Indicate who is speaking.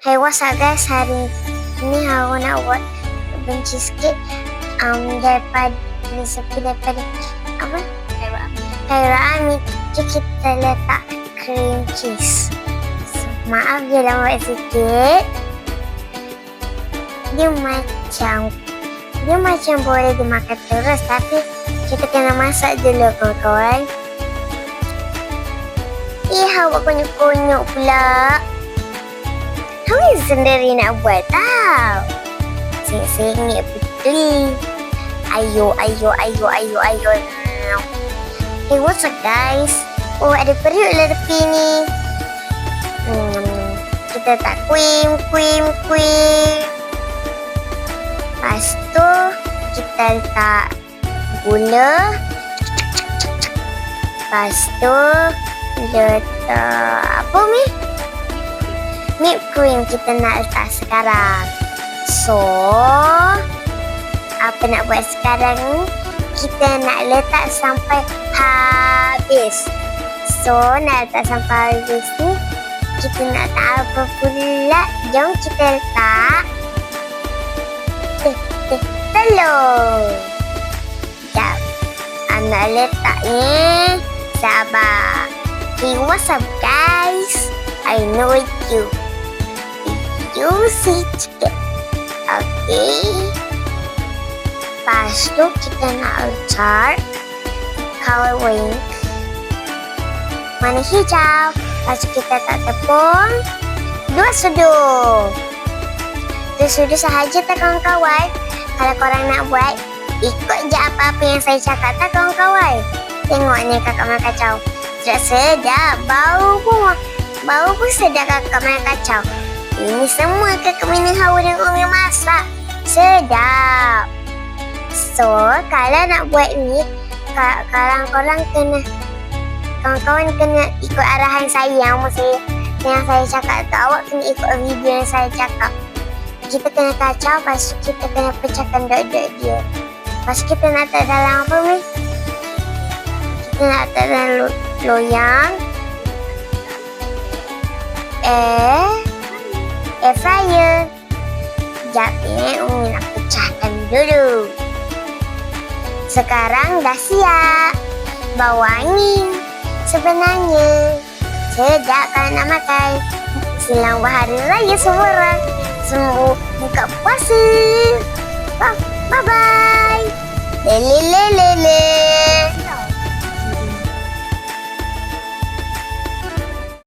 Speaker 1: Hey, what's up guys? Hari ni aku nak buat benci sikit daripada resepi daripada apa? Kairan Ami. Jadi kita letak cream cheese. So, maaf je lambat sikit. Dia macam boleh dimakan terus, tapi kita kena masak dulu kawan-kawan. Awak konyok-konyok pula. Kamu sendiri nak buat tau. Sengit betul. Ayo. Hey, what's up guys? Oh, ada periuk lah tepi ni. Kita tak kuim. Lepas tu, kita letak gula. Lepas tu, letak apa ni? Whipped cream kita nak letak sekarang. So, apa nak buat sekarang ni? Kita nak letak sampai habis. So, nak letak sampai habis ni, kita nak letak apa pula? Jom kita letak telur. Sekejap. Nak letak ni. Sabar. Hey, what's up guys? I know it's you. Juicy chicken. Okay. Lepas tu kita nak letak color wing. Warna hijau. Lepas tu kita tak tepung 2 sudu. 2 sudu sahaja tak kawan-kawan. Kalau korang nak buat, ikut je apa-apa yang saya cakap tak kawan-kawan. Tengok ni kakak main kacau. Sedap. Bau pun sedap kakak main kacau. Ini semua kakak minum hawa dan umi masak. Sedap. So, kalau nak buat ni, korang kena, kawan-kawan kena ikut arahan saya yang saya cakap tu. Awak kena ikut video yang saya cakap. Kita kena kacau, lepas tu kita kena pecahkan dot-dot dia. Lepas tu kita nak letak dalam apa ni? Kita nak letak dalam loyang. Air fryer. Sekejap Umi nak pecahkan dulu. Sekarang dah siap. Bau angin. Sebenarnya sedap kalau nak makan. Selamat Hari Raya semua orang. Semua buka puasa. Bye-bye. Lele.